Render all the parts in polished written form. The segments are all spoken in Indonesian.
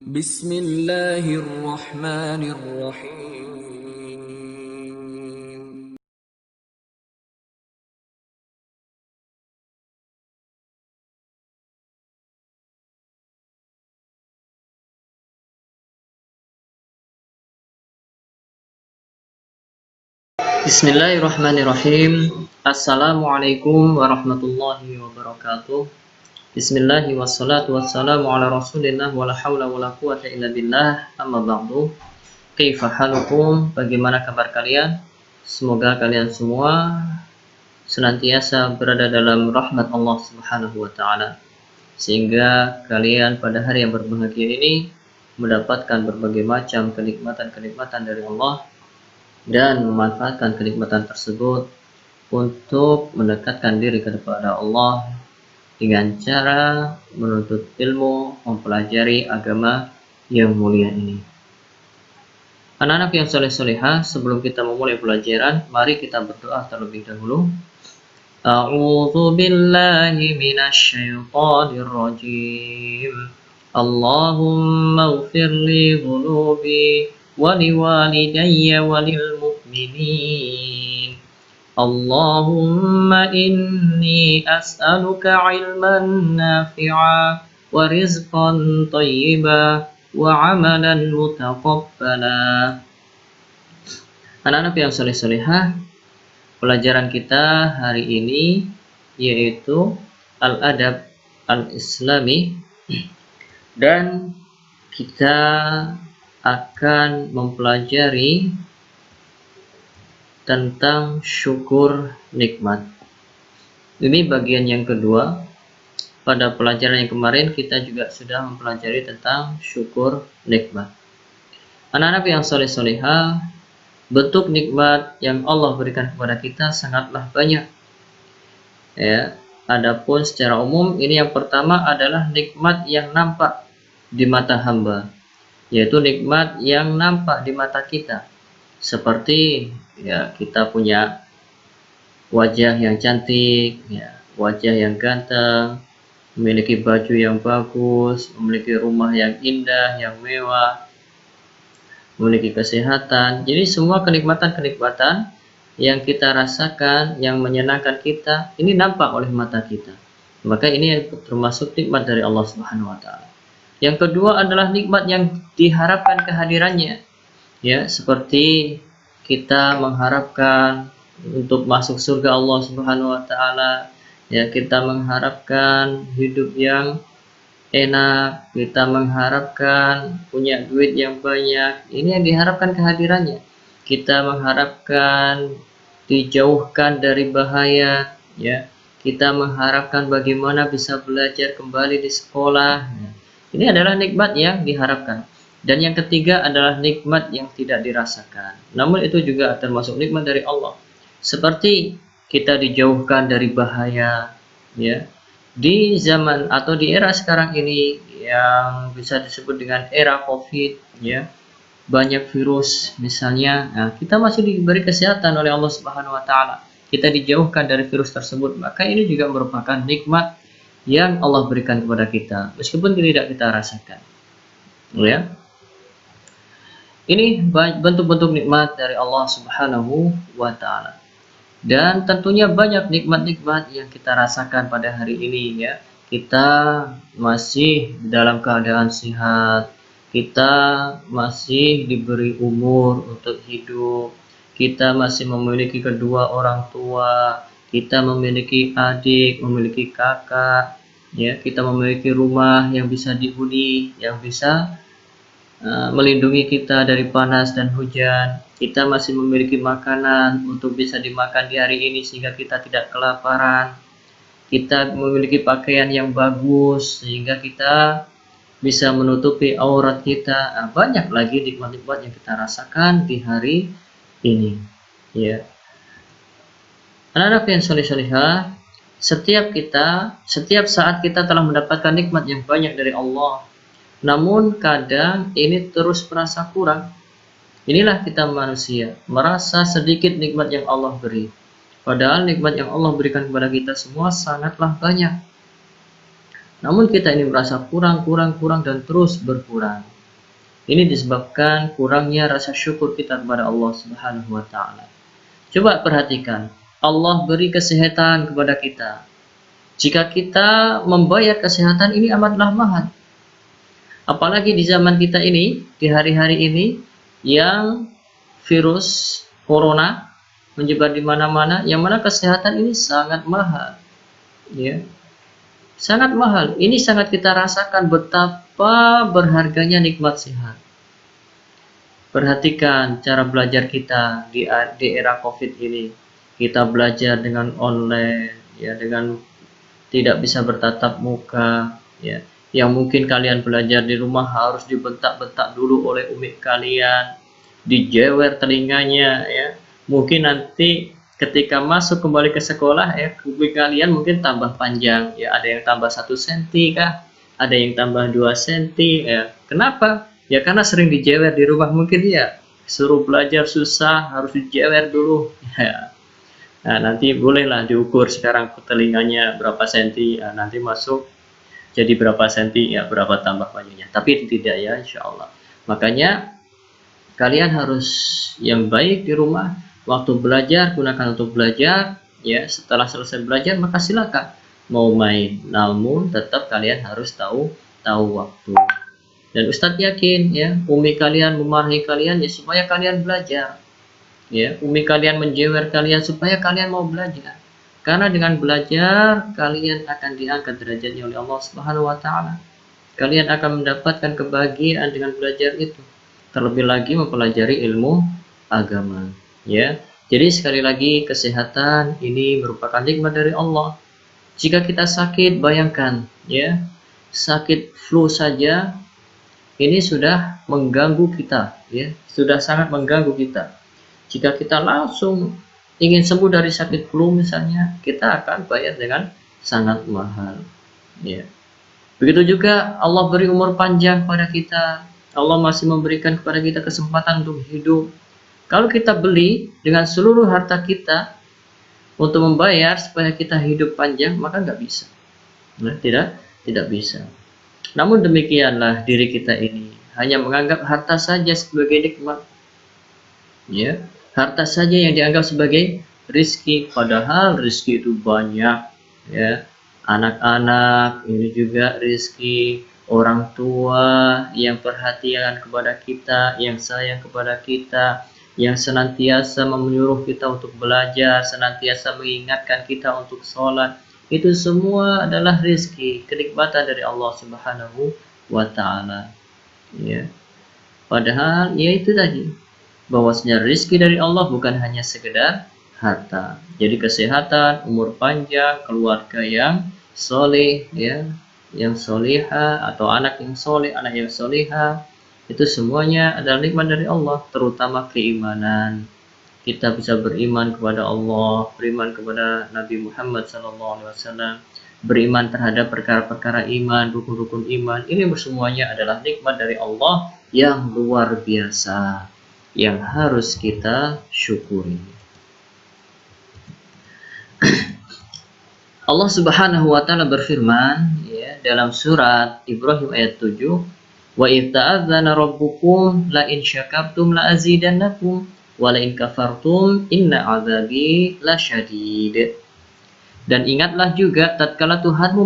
Bismillahirrahmanirrahim. Bismillahirrahmanirrahim. Assalamualaikum warahmatullahi wabarakatuh. Bismillahi wassalatu wassalamu ala rasulillah wa la hawla wa la quwata illa billah, amma ba'du. Kaifa halukum? Bagaimana kabar kalian? Semoga kalian semua senantiasa berada dalam rahmat Allah Subhanahu wa taala, sehingga kalian pada hari yang berbahagia ini mendapatkan berbagai macam kenikmatan-kenikmatan dari Allah dan memanfaatkan kenikmatan tersebut untuk mendekatkan diri kepada Allah dengan cara menuntut ilmu, mempelajari agama yang mulia ini. Anak-anak yang soleh-solehah, sebelum kita memulai pelajaran, mari kita berdoa terlebih dahulu. A'udzu billahi minasyaitonir rajim. Allahumma ighfir li dhunubi wa liwalidayya wa lil mu'minin. Allahumma inni as'aluka ilman nafi'a wa rizqan thayyiba wa amalan mutaqabbala. Anak-anak yang soleh-solehah, pelajaran kita hari ini yaitu al-adab al-islami, dan kita akan mempelajari tentang syukur nikmat. Ini bagian yang kedua. Pada pelajaran yang kemarin kita juga sudah mempelajari tentang syukur nikmat. Anak-anak yang soleh-solehah, bentuk nikmat yang Allah berikan kepada kita sangatlah banyak. Ya, adapun secara umum ini yang pertama adalah nikmat yang nampak di mata hamba, yaitu nikmat yang nampak di mata kita. Seperti ya, kita punya wajah yang cantik, ya, wajah yang ganteng, memiliki baju yang bagus, memiliki rumah yang indah, yang mewah, memiliki kesehatan. Jadi semua kenikmatan-kenikmatan yang kita rasakan, yang menyenangkan kita, ini nampak oleh mata kita. Maka ini termasuk nikmat dari Allah Subhanahu wa taala. Yang kedua adalah nikmat yang diharapkan kehadirannya. Ya, seperti kita mengharapkan untuk masuk surga Allah Subhanahu wa taala, ya, kita mengharapkan hidup yang enak, kita mengharapkan punya duit yang banyak. Ini yang diharapkan kehadirannya. Kita mengharapkan dijauhkan dari bahaya, ya. Kita mengharapkan bagaimana bisa belajar kembali di sekolah. Ini adalah nikmat yang diharapkan. Dan yang ketiga adalah nikmat yang tidak dirasakan. Namun itu juga termasuk nikmat dari Allah. Seperti kita dijauhkan dari bahaya, ya. Di zaman atau di era sekarang ini yang bisa disebut dengan era Covid, ya. Banyak virus misalnya. Nah, kita masih diberi kesehatan oleh Allah Subhanahu wa taala. Kita dijauhkan dari virus tersebut. Maka ini juga merupakan nikmat yang Allah berikan kepada kita meskipun tidak kita rasakan. Ya. Ini bentuk-bentuk nikmat dari Allah Subhanahu wa taala. Dan tentunya banyak nikmat-nikmat yang kita rasakan pada hari ini, ya. Kita masih dalam keadaan sehat, kita masih diberi umur untuk hidup, kita masih memiliki kedua orang tua, kita memiliki adik, memiliki kakak, ya, kita memiliki rumah yang bisa dihuni, yang bisa melindungi kita dari panas dan hujan. Kita masih memiliki makanan untuk bisa dimakan di hari ini sehingga kita tidak kelaparan. Kita memiliki pakaian yang bagus sehingga kita bisa menutupi aurat kita. Banyak lagi nikmat-nikmat yang kita rasakan di hari ini, ya. Anak-anak yang soleh-solehah, setiap saat kita telah mendapatkan nikmat yang banyak dari Allah. Namun kadang ini terus merasa kurang. Inilah kita manusia, merasa sedikit nikmat yang Allah beri. Padahal nikmat yang Allah berikan kepada kita semua sangatlah banyak. Namun kita ini merasa kurang dan terus berkurang. Ini disebabkan kurangnya rasa syukur kita kepada Allah Subhanahu wa taala. Coba perhatikan, Allah beri kesehatan kepada kita. Jika kita membayar kesehatan ini amatlah mahal. Apalagi di zaman kita ini, di hari-hari ini yang virus corona menyebar di mana-mana, yang mana kesehatan ini sangat mahal. Ya. Sangat mahal. Ini sangat kita rasakan betapa berharganya nikmat sehat. Perhatikan cara belajar kita di era Covid ini. Kita belajar dengan online, ya, dengan tidak bisa bertatap muka, ya. Yang mungkin kalian belajar di rumah harus dibentak-bentak dulu oleh umi kalian, dijewer telinganya, ya. Mungkin nanti ketika masuk kembali ke sekolah, ya, kuping kalian mungkin tambah panjang, ya, ada yang tambah 1 cm kah, ada yang tambah 2 cm, ya. Kenapa? Ya karena sering dijewer di rumah, mungkin ya suruh belajar susah, harus dijewer dulu, ya. Nah, nanti bolehlah diukur sekarang telinganya berapa senti, ya, nanti masuk jadi berapa senti, ya berapa tambah panjangnya. Tapi tidak, ya, insya Allah. Makanya kalian harus yang baik di rumah. Waktu belajar gunakan untuk belajar, ya. Setelah selesai belajar maka silakan mau main, namun tetap kalian harus tahu waktu. Dan Ustadz yakin, ya, umi kalian memarahi kalian ya supaya kalian belajar, ya. Umi kalian menjewer kalian supaya kalian mau belajar, karena dengan belajar kalian akan diangkat derajatnya oleh Allah Subhanahu wa taala. Kalian akan mendapatkan kebahagiaan dengan belajar itu, terlebih lagi mempelajari ilmu agama. Ya, jadi sekali lagi kesehatan ini merupakan nikmat dari Allah. Jika kita sakit, bayangkan, ya, sakit flu saja ini sudah mengganggu kita, ya, sudah sangat mengganggu kita. Jika kita langsung ingin sembuh dari sakit flu misalnya, kita akan bayar dengan sangat mahal, ya. Begitu juga Allah beri umur panjang pada kita. Allah masih memberikan kepada kita kesempatan untuk hidup. Kalau kita beli dengan seluruh harta kita untuk membayar supaya kita hidup panjang, maka nggak bisa. Nah, tidak bisa. Namun demikianlah diri kita ini hanya menganggap harta saja sebagai nikmat, ya, harta saja yang dianggap sebagai rizki, padahal rizki itu banyak, ya. Anak-anak ini juga rizki, orang tua yang perhatian kepada kita, yang sayang kepada kita, yang senantiasa menyuruh kita untuk belajar, senantiasa mengingatkan kita untuk sholat, itu semua adalah rizki, kenikmatan dari Allah Subhanahu wa ta'ala, ya. Padahal ya itu tadi, bahwasanya rizki dari Allah bukan hanya sekedar harta. Jadi kesehatan, umur panjang, keluarga yang soleh, ya, yang soleha, atau anak yang soleh, anak yang soleha, itu semuanya adalah nikmat dari Allah, terutama keimanan. Kita bisa beriman kepada Allah, beriman kepada Nabi Muhammad SAW, beriman terhadap perkara-perkara iman, rukun-rukun iman. Ini semuanya adalah nikmat dari Allah yang luar biasa, yang harus kita syukuri. Allah Subhanahu wa taala berfirman, ya, dalam surat Ibrahim ayat 7, wa idz ta'adzana rabbukum la in syakartum la azidannakum wa la in kafartum inna 'adzabi lasyadid. Dan ingatlah juga tatkala Tuhanmu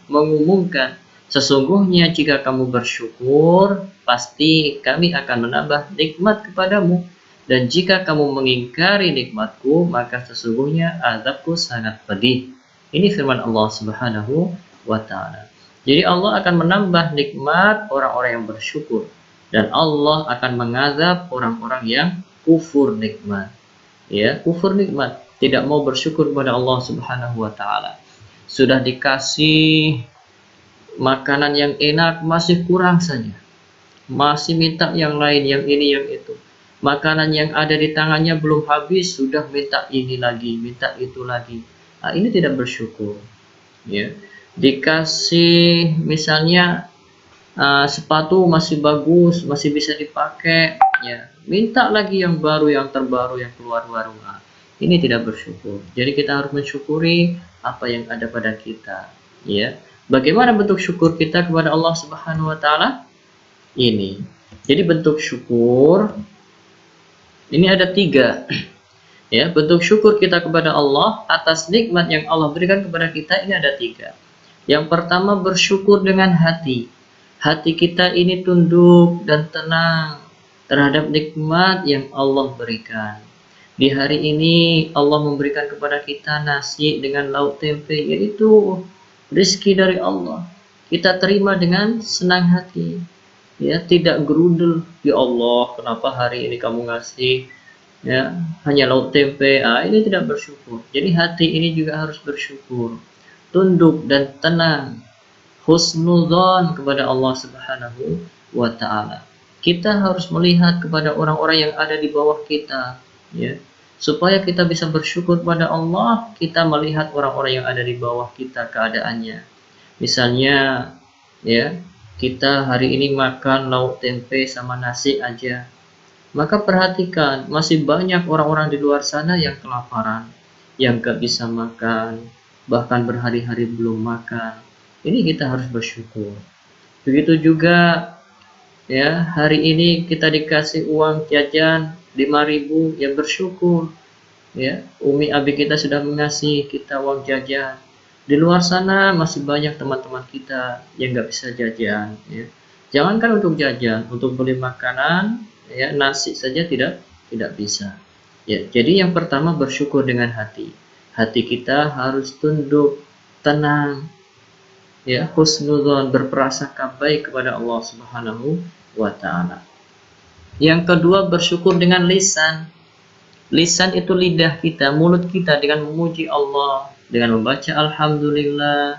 mengumumkan, sesungguhnya jika kamu bersyukur, pasti kami akan menambah nikmat kepadamu, dan jika kamu mengingkari nikmatku, maka sesungguhnya azabku sangat pedih. Ini firman Allah Subhanahu wa ta'ala. Jadi Allah akan menambah nikmat orang-orang yang bersyukur, dan Allah akan mengazab orang-orang yang kufur nikmat. Ya, kufur nikmat, tidak mau bersyukur kepada Allah Subhanahu wa ta'ala. Sudah dikasih makanan yang enak, masih kurang saja, masih minta yang lain, yang ini, yang itu. Makanan yang ada di tangannya belum habis, sudah minta ini lagi, minta itu lagi. Nah, ini tidak bersyukur, ya. Dikasih misalnya sepatu masih bagus, masih bisa dipakai, ya, minta lagi yang baru, yang terbaru, yang keluar baru. Nah, ini tidak bersyukur. Jadi kita harus mensyukuri apa yang ada pada kita, ya. Bagaimana bentuk syukur kita kepada Allah Subhanahu wa taala? Ini. Jadi bentuk syukur ini ada 3. Ya, bentuk syukur kita kepada Allah atas nikmat yang Allah berikan kepada kita ini ada 3. Yang pertama, bersyukur dengan hati. Hati kita ini tunduk dan tenang terhadap nikmat yang Allah berikan. Di hari ini Allah memberikan kepada kita nasi dengan lauk tempe, yaitu rezeki dari Allah. Kita terima dengan senang hati. Ya, tidak gerundel, ya Allah, kenapa hari ini kamu ngasih ya hanya lauk tempe? Ini tidak bersyukur. Jadi hati ini juga harus bersyukur, tunduk dan tenang, husnudzon kepada Allah Subhanahu wa taala. Kita harus melihat kepada orang-orang yang ada di bawah kita, ya. Supaya kita bisa bersyukur pada Allah, kita melihat orang-orang yang ada di bawah kita keadaannya. Misalnya, ya, kita hari ini makan lauk tempe sama nasi aja. Maka perhatikan, masih banyak orang-orang di luar sana yang kelaparan, yang gak bisa makan, bahkan berhari-hari belum makan. Ini kita harus bersyukur. Begitu juga, ya, hari ini kita dikasih uang jajan 5.000, ya bersyukur. Ya, umi abi kita sudah mengasih kita uang jajan. Di luar sana masih banyak teman-teman kita yang gak bisa jajan. Ya. Jangankan untuk jajan, untuk beli makanan, ya nasi saja tidak bisa. Ya, jadi yang pertama bersyukur dengan hati. Hati kita harus tunduk, tenang, ya, husnudzon, berprasangka baik kepada Allah Subhanahu wa taala. Yang kedua, bersyukur dengan lisan. Lisan itu lidah kita, mulut kita, dengan memuji Allah, dengan membaca alhamdulillah,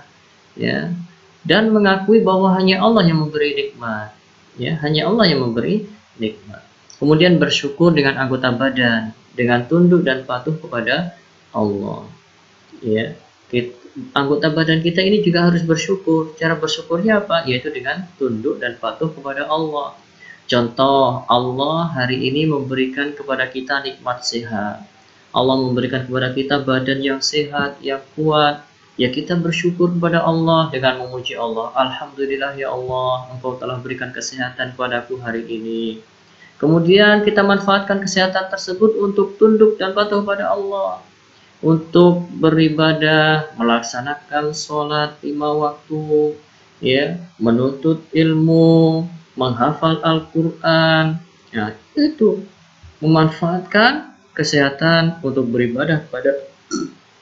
ya, dan mengakui bahwa hanya Allah yang memberi nikmat, ya, hanya Allah yang memberi nikmat. Kemudian bersyukur dengan anggota badan, dengan tunduk dan patuh kepada Allah. Ya, anggota badan kita ini juga harus bersyukur. Cara bersyukurnya apa? Yaitu dengan tunduk dan patuh kepada Allah. Contoh, Allah hari ini memberikan kepada kita nikmat sehat. Allah memberikan kepada kita badan yang sehat, yang kuat. Ya, kita bersyukur kepada Allah dengan memuji Allah. Alhamdulillah ya Allah, Engkau telah berikan kesehatan padaku hari ini. Kemudian kita manfaatkan kesehatan tersebut untuk tunduk dan patuh pada Allah, untuk beribadah, melaksanakan sholat 5 waktu, ya, menuntut ilmu, menghafal Al-Quran. Ya, itu memanfaatkan kesehatan untuk beribadah kepada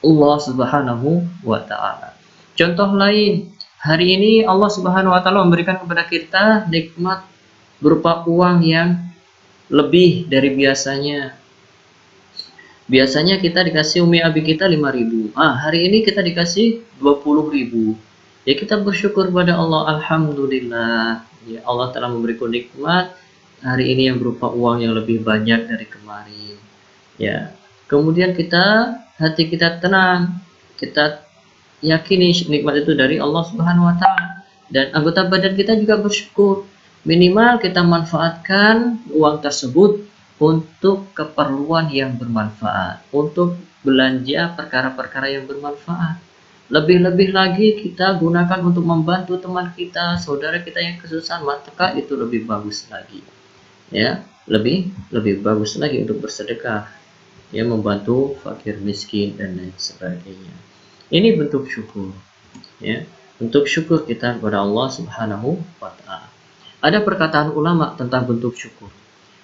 Allah Subhanahu wa taala. Contoh lain, hari ini Allah Subhanahu wa taala memberikan kepada kita nikmat berupa uang yang lebih dari biasanya. Biasanya kita dikasih umi abi kita 5.000. Hari ini kita dikasih 20.000. Ya, kita bersyukur pada Allah, alhamdulillah. Ya, Allah telah memberiku nikmat hari ini yang berupa uang yang lebih banyak dari kemarin. Ya. Kemudian hati kita tenang. Kita yakini nikmat itu dari Allah Subhanahu wa taala, dan anggota badan kita juga bersyukur. Minimal kita manfaatkan uang tersebut untuk keperluan yang bermanfaat, untuk belanja perkara-perkara yang bermanfaat. Lebih-lebih lagi kita gunakan untuk membantu teman kita, saudara kita yang kesusahan, maka itu lebih bagus lagi. Ya, lebih bagus lagi untuk bersedekah, ya, membantu fakir miskin dan lain sebagainya. Ini bentuk syukur, ya, bentuk syukur kita kepada Allah Subhanahu wa taala. Ada perkataan ulama tentang bentuk syukur.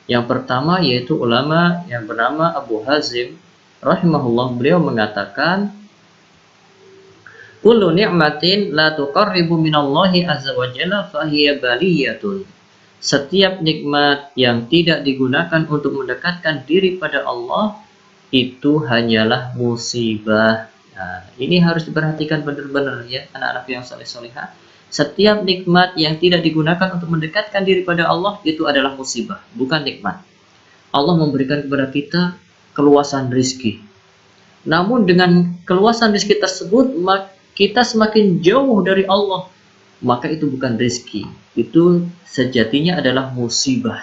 Yang pertama yaitu ulama yang bernama Abu Hazim rahimahullah, beliau mengatakan, kullu ni'matin la tuqarribu minallahi azza wa jalla fahiya baliyatun. Setiap nikmat yang tidak digunakan untuk mendekatkan diri pada Allah itu hanyalah musibah. Nah, ini harus diperhatikan benar-benar, ya, anak-anak yang saleh-salehah. Setiap nikmat yang tidak digunakan untuk mendekatkan diri pada Allah itu adalah musibah, bukan nikmat. Allah memberikan kepada kita keluasan rezeki. Namun dengan keluasan rezeki tersebut, kita semakin jauh dari Allah. Maka itu bukan rezeki. Itu sejatinya adalah musibah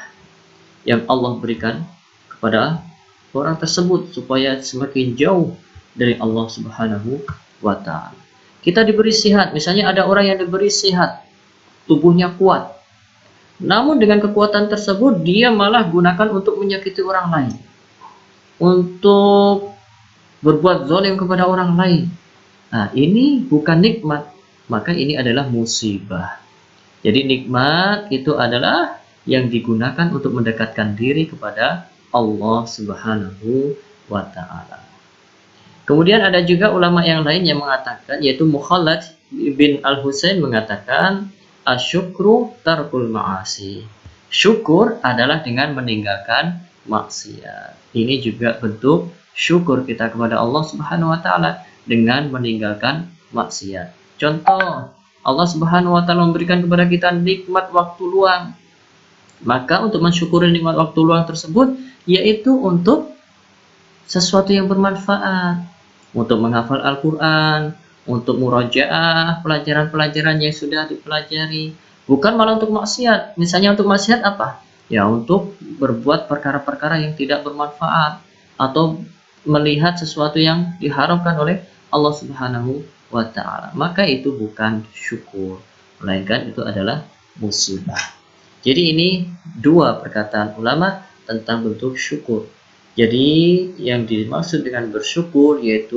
yang Allah berikan kepada orang tersebut supaya semakin jauh dari Allah Subhanahu wa ta'ala. Kita diberi sehat, misalnya ada orang yang diberi sehat, tubuhnya kuat, namun dengan kekuatan tersebut dia malah gunakan untuk menyakiti orang lain, untuk berbuat zalim kepada orang lain. Nah, ini bukan nikmat, maka ini adalah musibah. Jadi nikmat itu adalah yang digunakan untuk mendekatkan diri kepada Allah Subhanahu wa Ta'ala. Kemudian ada juga ulama yang lain yang mengatakan, yaitu Mukhallad bin Al-Husain mengatakan, asyukru tarkul ma'asi. Syukur adalah dengan meninggalkan maksiat. Ini juga bentuk syukur kita kepada Allah Subhanahu wa Ta'ala dengan meninggalkan maksiat. Contoh, Allah Subhanahu wa Ta'ala memberikan kepada kita nikmat waktu luang. Maka untuk mensyukuri nikmat waktu luang tersebut, yaitu untuk sesuatu yang bermanfaat, untuk menghafal Al-Quran, untuk murajaah pelajaran-pelajaran yang sudah dipelajari, bukan malah untuk maksiat. Misalnya untuk maksiat apa? Ya, untuk berbuat perkara-perkara yang tidak bermanfaat, atau melihat sesuatu yang diharamkan oleh Allah Subhanahu wa Ta'ala. Maka itu bukan syukur, melainkan itu adalah musibah. Jadi ini dua perkataan ulama tentang bentuk syukur. Jadi yang dimaksud dengan bersyukur yaitu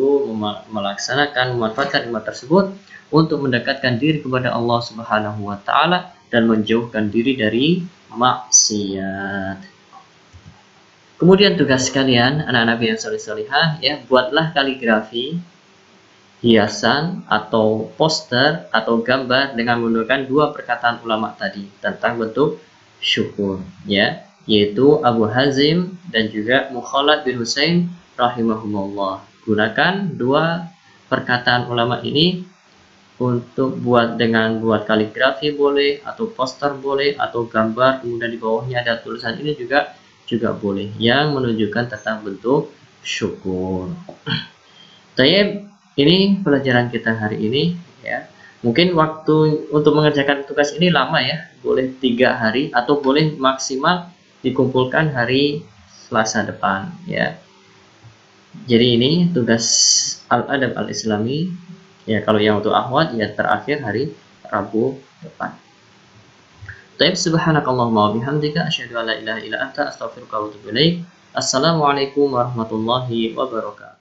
melaksanakan, memanfaatkan nikmat tersebut untuk mendekatkan diri kepada Allah Subhanahu wa Ta'ala dan menjauhkan diri dari maksiat. Kemudian tugas kalian, anak-anak yang salih-salihah, ya, buatlah kaligrafi, hiasan atau poster atau gambar dengan menggunakan dua perkataan ulama tadi tentang bentuk syukur, ya, yaitu Abu Hazim dan juga Mukhallad bin Husain rahimahumullah. Gunakan dua perkataan ulama ini untuk buat kaligrafi boleh, atau poster boleh, atau gambar, kemudian di bawahnya ada tulisan ini juga boleh, yang menunjukkan tentang bentuk syukur. Tayyib, ini pelajaran kita hari ini, ya. Mungkin waktu untuk mengerjakan tugas ini lama, ya, boleh 3 hari atau boleh maksimal dikumpulkan hari Selasa depan, ya. Jadi ini tugas Al-Adab Al-Islami, ya. Kalau yang untuk akhwat, ya, terakhir hari Rabu depan. Taib, subhanakallahumma wa bihamdika asyhadu an la ilaha illa anta astaghfiruka wa atubu ilaik. Assalamualaikum warahmatullahi wabarakatuh.